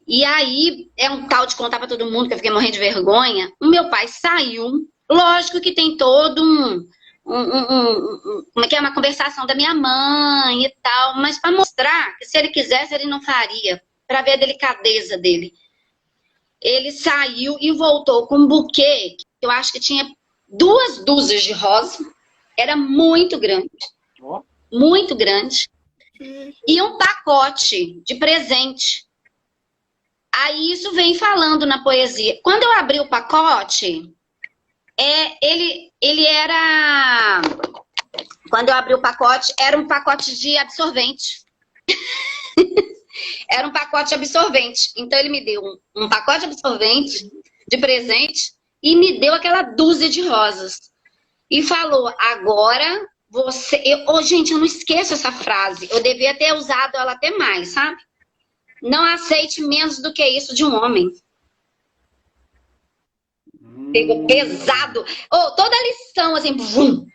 e aí é um tal de contar pra todo mundo que eu fiquei morrendo de vergonha, o meu pai saiu, lógico que tem todo como é que é, uma conversação da minha mãe e tal, mas para mostrar que se ele quisesse ele não faria, para ver a delicadeza dele. Ele saiu e voltou com um buquê, que eu acho que tinha 2 dúzias de rosa, era muito grande, e um pacote de presente. Aí isso vem falando na poesia. Quando eu abri o pacote, ele era... Quando eu abri o pacote, era um pacote de absorvente. Era um pacote de absorvente. Então ele me deu um pacote de absorvente de presente e me deu aquela dúzia de rosas. E falou, agora você... gente, eu não esqueço essa frase. Eu devia ter usado ela até mais, sabe? Não aceite menos do que isso de um homem. Pegou pesado. Toda a lição, assim, vum.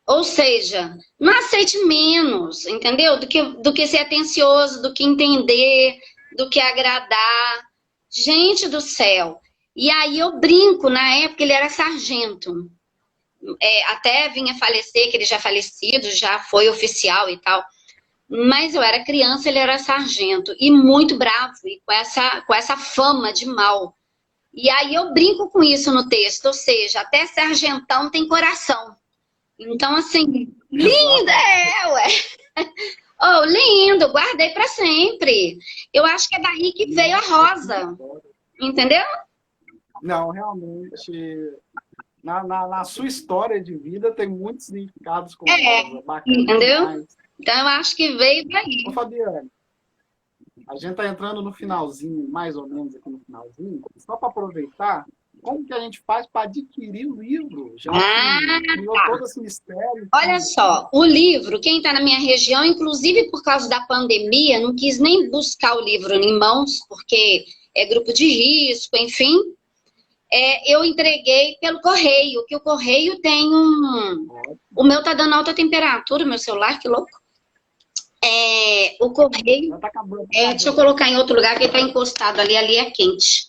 Ou seja, não aceite menos, entendeu? Do que ser atencioso, do que entender, do que agradar. Gente do céu. E aí eu brinco, na época ele era sargento. Até vinha falecer, que ele já falecido, já foi oficial e tal. Mas eu era criança, ele era sargento. E muito bravo, e com essa fama de mal. E aí eu brinco com isso no texto, ou seja, até sargentão tem coração. Então, assim, linda ué. Lindo, guardei para sempre. Eu acho que é daí que veio a rosa. Entendeu? Não, realmente, na sua história de vida tem muitos significados com rosa. Bacana, entendeu? Demais. Então, eu acho que veio daí. Ô, Fabiane, a gente está entrando no finalzinho, mais ou menos aqui no finalzinho, só para aproveitar, como que a gente faz para adquirir o livro? Já criou todo esse mistério. Olha só, o livro, quem está na minha região, inclusive por causa da pandemia, não quis nem buscar o livro em mãos, porque é grupo de risco, enfim. Eu entreguei pelo correio, que o correio tem O meu tá dando alta temperatura, meu celular, que louco. O correio... Tá acabando, deixa eu colocar em outro lugar, que ele tá encostado ali é quente.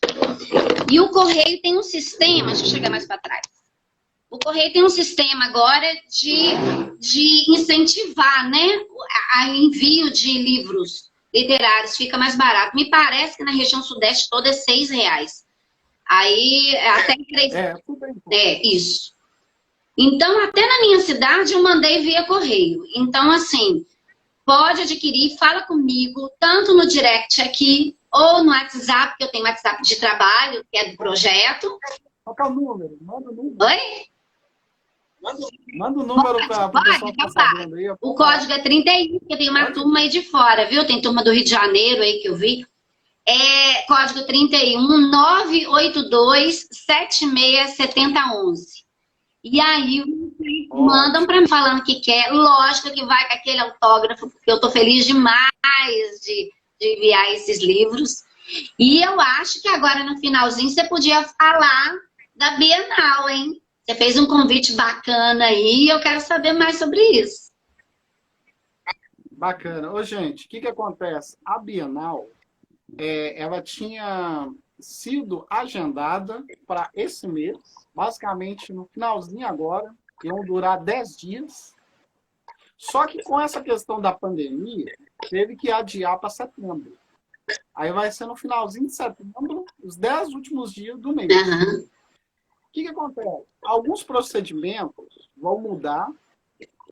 E o correio tem um sistema, deixa eu chegar mais para trás. O correio tem um sistema agora de incentivar, né, a envio de livros literários, fica mais barato. Me parece que na região sudeste toda é R$6. Aí, até em 3... isso. Então, até na minha cidade eu mandei via correio. Então, assim, pode adquirir, fala comigo, tanto no direct aqui, ou no WhatsApp, que eu tenho WhatsApp de trabalho, que é do projeto. Qual que é o número? Manda o número. Oi? Manda o número para o pessoal que tá sabendo aí. O código é 31, porque tem uma turma aí de fora, viu? Tem turma do Rio de Janeiro aí que eu vi. Código 31 982 767011. E aí mandam para mim falando que quer. Lógico que vai com aquele autógrafo, porque eu tô feliz demais de enviar esses livros. E eu acho que agora no finalzinho você podia falar da Bienal, hein? Você fez um convite bacana aí e eu quero saber mais sobre isso. Bacana. Ô, gente, o que acontece? A Bienal, ela tinha sido agendada para esse mês, basicamente no finalzinho agora, iam durar 10 dias. Só que com essa questão da pandemia, teve que adiar para setembro. Aí vai ser no finalzinho de setembro, os 10 últimos dias do mês. Uhum. O que acontece? Alguns procedimentos vão mudar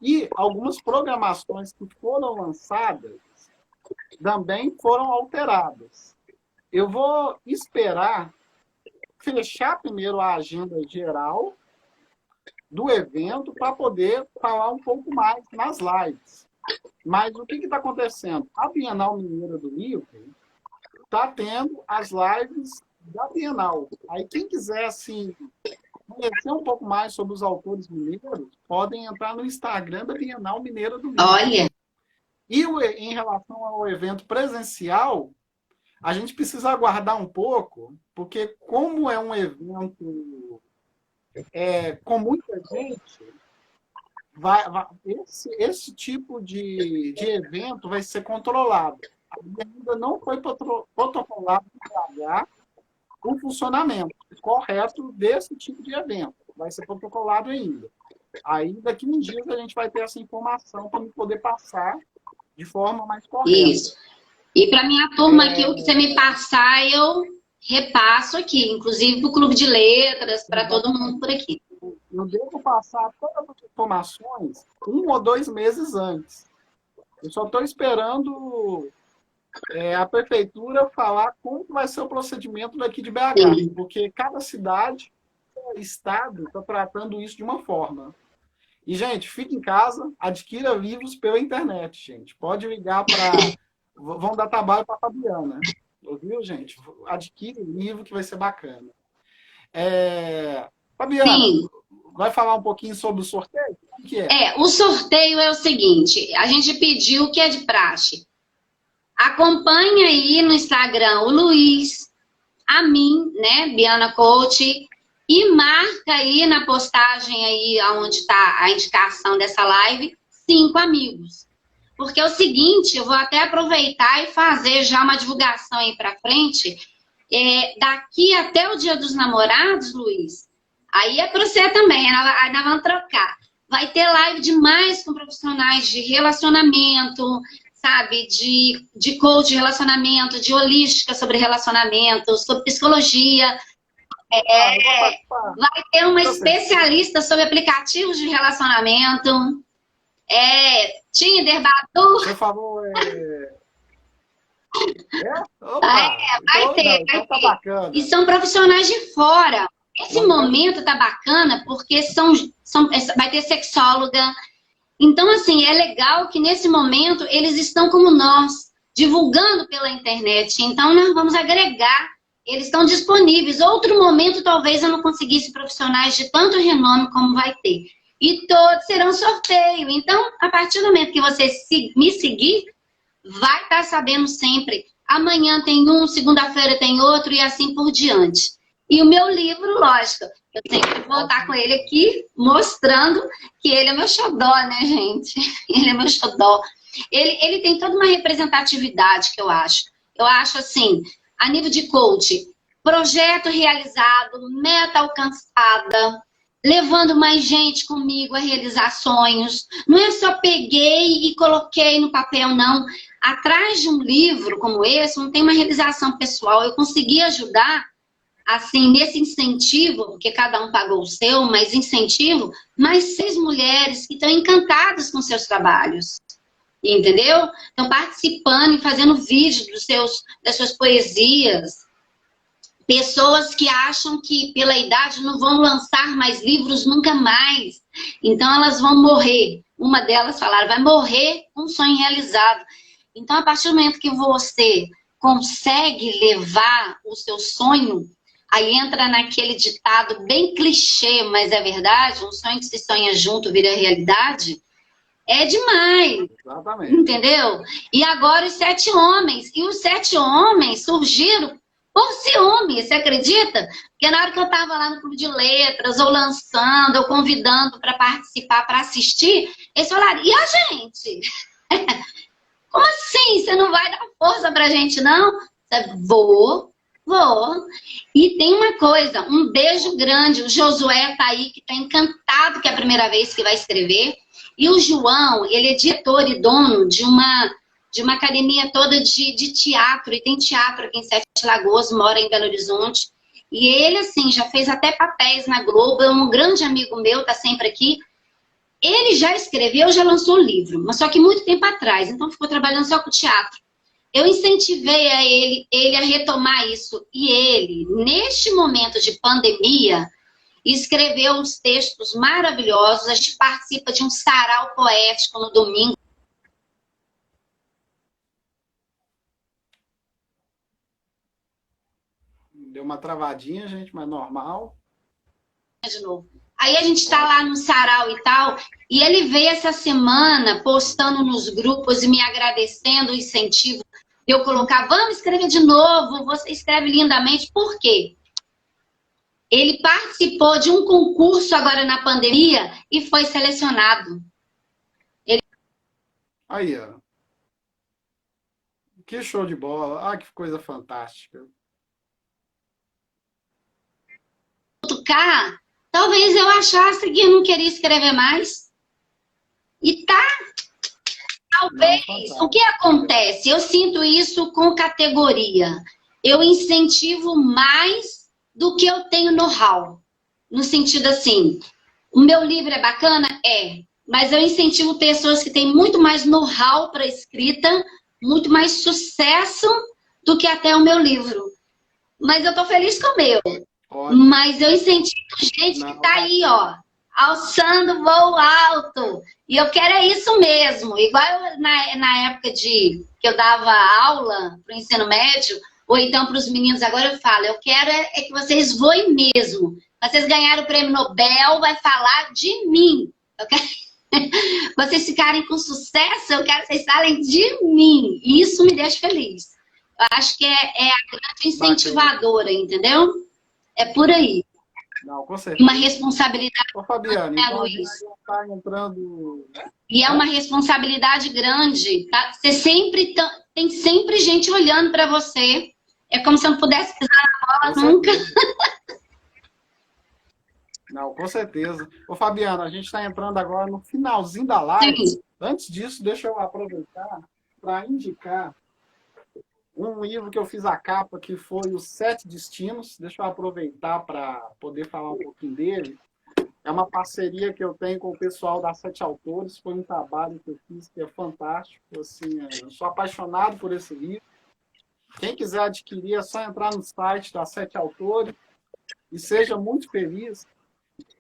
e algumas programações que foram lançadas também foram alteradas. Eu vou esperar fechar primeiro a agenda geral do evento para poder falar um pouco mais nas lives. Mas o que está acontecendo? A Bienal Mineira do Livro está tendo as lives da Bienal. Aí quem quiser assim, conhecer um pouco mais sobre os autores mineiros, podem entrar no Instagram da Bienal Mineira do Livro. Olha! E em relação ao evento presencial, a gente precisa aguardar um pouco, porque como é um evento com muita gente, esse tipo de evento vai ser controlado. Ainda não foi protocolado o funcionamento correto desse tipo de evento. Vai ser protocolado ainda. Aí, daqui uns dias, a gente vai ter essa informação para poder passar de forma mais correta. Isso. E para minha turma aqui, o que você me passar, eu repasso aqui, inclusive para o Clube de Letras, para todo mundo por aqui. Eu devo passar todas as informações 1 ou 2 meses antes. Eu só estou esperando a prefeitura falar como vai ser o procedimento daqui de BH, Sim. porque cada cidade, estado, está tratando isso de uma forma. E, gente, fique em casa, adquira livros pela internet, gente. Pode ligar para... Vão dar trabalho para a Fabiana. Ouviu, gente? Adquire o livro que vai ser bacana. Fabiana, Sim. vai falar um pouquinho sobre o sorteio? O que é? O sorteio é o seguinte, a gente pediu o que é de praxe. Acompanhe aí no Instagram o Luiz, a mim, né, Biana Coach, e marca aí na postagem aí onde está a indicação dessa live, 5 amigos. Porque é o seguinte, eu vou até aproveitar e fazer já uma divulgação aí para frente, daqui até o Dia dos Namorados, Luiz, aí é para você também, aí nós vamos trocar. Vai ter live demais com profissionais de relacionamento, sabe, de coach de relacionamento, de holística sobre relacionamento, sobre psicologia. Vai ter uma especialista sobre aplicativos de relacionamento. Tinder, Badu. Você falou... Vai ter. Tá bacana. E são profissionais de fora. Esse momento tá bacana porque vai ter sexóloga. Então, assim, é legal que nesse momento eles estão como nós, divulgando pela internet. Então, nós vamos agregar. Eles estão disponíveis. Outro momento, talvez eu não conseguisse profissionais de tanto renome como vai ter. E todos serão sorteio. Então, a partir do momento que você me seguir, vai estar sabendo sempre. Amanhã tem um, segunda-feira tem outro e assim por diante. E o meu livro, lógico, eu sempre vou estar com ele aqui, mostrando que ele é meu xodó, né, gente? Ele é meu xodó. Ele tem toda uma representatividade que eu acho. Eu acho assim, a nível de coach, projeto realizado, meta alcançada, levando mais gente comigo a realizar sonhos. Não é só peguei e coloquei no papel, não. Atrás de um livro como esse, não tem uma realização pessoal. Eu consegui ajudar, assim, nesse incentivo, porque cada um pagou o seu, mas incentivo, mais 6 mulheres que estão encantadas com seus trabalhos. Entendeu? Estão participando e fazendo vídeo das suas poesias. Pessoas que acham que pela idade não vão lançar mais livros nunca mais. Então elas vão morrer. Uma delas falaram, vai morrer com um sonho realizado. Então a partir do momento que você consegue levar o seu sonho, aí entra naquele ditado bem clichê, mas é verdade, um sonho que se sonha junto vira realidade. É demais. Exatamente. Entendeu? E agora os 7 homens. E os 7 homens surgiram por ciúme, você acredita? Porque na hora que eu estava lá no Clube de Letras, ou lançando, ou convidando para participar, para assistir, eles falaram, e a gente? Como assim? Você não vai dar força pra gente, não? Vou. E tem uma coisa, um beijo grande. O Josué tá aí, que tá encantado que é a primeira vez que vai escrever. E o João, ele é diretor e dono de uma academia toda de teatro, e tem teatro aqui em Sete Lagoas, mora em Belo Horizonte. E ele, assim, já fez até papéis na Globo, é um grande amigo meu, tá sempre aqui. Ele já escreveu, já lançou o livro, mas só que muito tempo atrás, então ficou trabalhando só com teatro. Eu incentivei ele a retomar isso. E ele, neste momento de pandemia, escreveu uns textos maravilhosos. A gente participa de um sarau poético no domingo. Deu uma travadinha, gente, mas normal. De novo. Aí a gente tá lá no sarau e tal, e ele veio essa semana postando nos grupos e me agradecendo o incentivo de eu colocar, vamos escrever de novo, você escreve lindamente. Por quê? Ele participou de um concurso agora na pandemia e foi selecionado. Aí, ó. Que show de bola. Ah, que coisa fantástica. Talvez eu achasse que eu não queria escrever mais. E talvez. O que acontece? Eu sinto isso com categoria. Eu incentivo mais do que eu tenho know-how. No sentido assim, o meu livro é bacana? É. Mas eu incentivo pessoas que têm muito mais know-how para escrita muito mais sucesso do que até o meu livro. Mas eu tô feliz com o meu. Ótimo. Mas eu incentivo gente que tá aí, ó, alçando voo alto. E eu quero é isso mesmo. Igual na época que eu dava aula para o ensino médio, ou então para os meninos, agora eu falo, eu quero é que vocês voem mesmo. Vocês ganharam o prêmio Nobel, vai falar de mim. Eu quero vocês ficarem com sucesso, eu quero que vocês falem de mim. E isso me deixa feliz. Eu acho que é a grande incentivadora, entendeu? É por aí. Não, com certeza. Uma responsabilidade. Ô, Fabiana, né, então Luiz? está entrando... E é uma responsabilidade grande, tá? Você sempre tem sempre gente olhando para você. É como se eu não pudesse pisar na bola nunca. Não, com certeza. Ô, Fabiana, a gente está entrando agora no finalzinho da live. Sim. Antes disso, deixa eu aproveitar para indicar um livro que eu fiz a capa, que foi Os Sete Destinos. Deixa eu aproveitar para poder falar um pouquinho dele. É uma parceria que eu tenho com o pessoal da Sete Autores. Foi um trabalho que eu fiz que é fantástico. Assim, eu sou apaixonado por esse livro. Quem quiser adquirir, é só entrar no site da Sete Autores e seja muito feliz.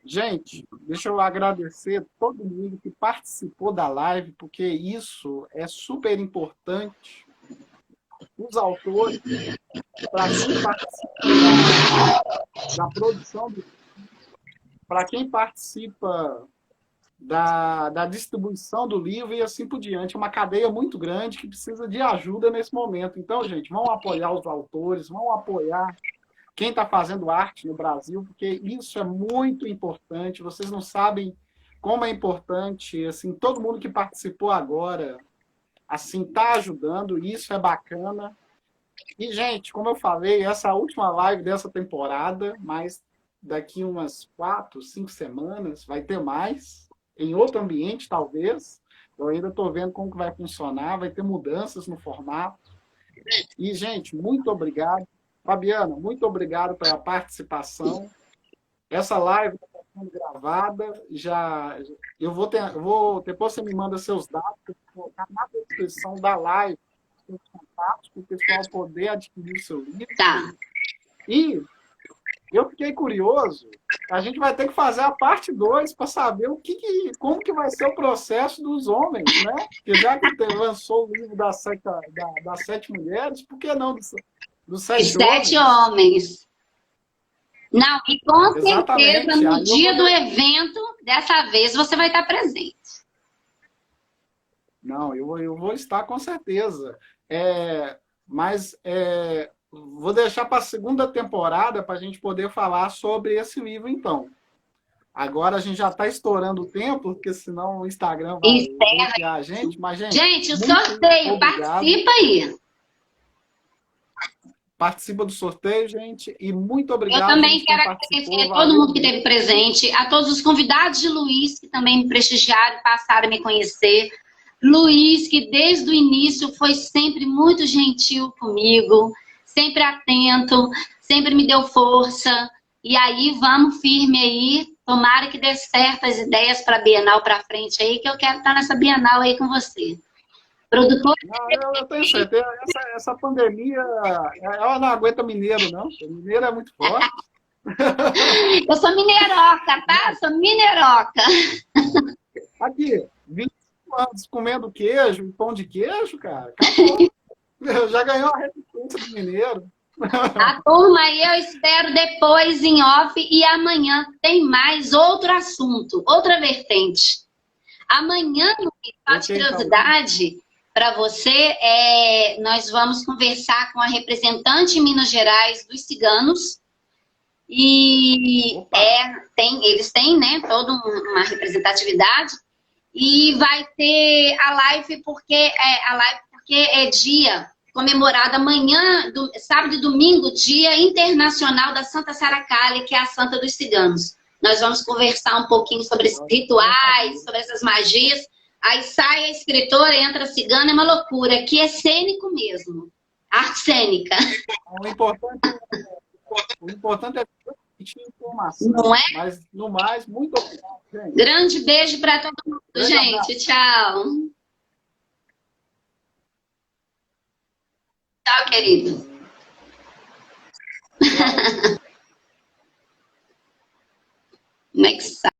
Gente, deixa eu agradecer todo mundo que participou da live, porque isso é super importante. Os autores, para quem participa da produção, para quem participa da distribuição do livro e assim por diante. É uma cadeia muito grande que precisa de ajuda nesse momento. Então, gente, vamos apoiar os autores, vamos apoiar quem está fazendo arte no Brasil, porque isso é muito importante. Vocês não sabem como é importante, assim, todo mundo que participou agora, assim, está ajudando, isso é bacana. E, gente, como eu falei, essa é a última live dessa temporada, mas daqui umas 4, 5 semanas vai ter mais, em outro ambiente, talvez. Eu ainda estou vendo como que vai funcionar, vai ter mudanças no formato. E, gente, muito obrigado. Fabiana, muito obrigado pela participação. Essa live está sendo gravada. Depois você me manda seus dados, eu vou colocar na descrição da live os contatos para o pessoal poder adquirir o seu livro. Tá. E eu fiquei curioso. A gente vai ter que fazer a parte 2 para saber como que vai ser o processo dos homens, né? Porque já que lançou o livro das 7 mulheres, por que não dos 7 homens? Não, e com Exatamente. certeza, no dia do evento, dessa vez, você vai estar presente. Não, eu vou estar com certeza. Mas vou deixar para a segunda temporada para a gente poder falar sobre esse livro, então. Agora a gente já está estourando o tempo, porque senão o Instagram vai bloquear a gente. Mas, gente, o sorteio, participa aí. Participa do sorteio, gente, e muito obrigado. Eu também quero agradecer a todo mundo que esteve presente, a todos os convidados de Luiz, que também me prestigiaram, passaram a me conhecer. Luiz, que desde o início foi sempre muito gentil comigo, sempre atento, sempre me deu força. E aí, vamos firme aí, tomara que dê certo as ideias para a Bienal para frente aí, que eu quero estar nessa Bienal aí com você. Produtor... Não, eu tenho certeza, essa pandemia, ela não aguenta mineiro, não. O mineiro é muito forte. Eu sou mineiroca, tá? Sou mineiroca. Aqui, 25 anos comendo queijo e pão de queijo, cara, acabou. Já ganhou a resistência do mineiro. A turma aí eu espero depois em off e amanhã tem mais outro assunto, outra vertente. Amanhã, só de curiosidade... Para você, nós vamos conversar com a representante em Minas Gerais dos ciganos. E eles têm, né, toda uma representatividade. E vai ter a live porque é dia comemorado amanhã, sábado e domingo, Dia Internacional da Santa Saracalha, que é a Santa dos Ciganos. Nós vamos conversar um pouquinho sobre esses rituais, sobre essas magias. Aí sai a escritora, entra a cigana, é uma loucura, que é cênico mesmo. Arte cênica. O importante é transmitir informação. Não é? Mas, no mais, muito obrigado, gente. Grande beijo para todo mundo, gente. Tchau. querido. Tchau.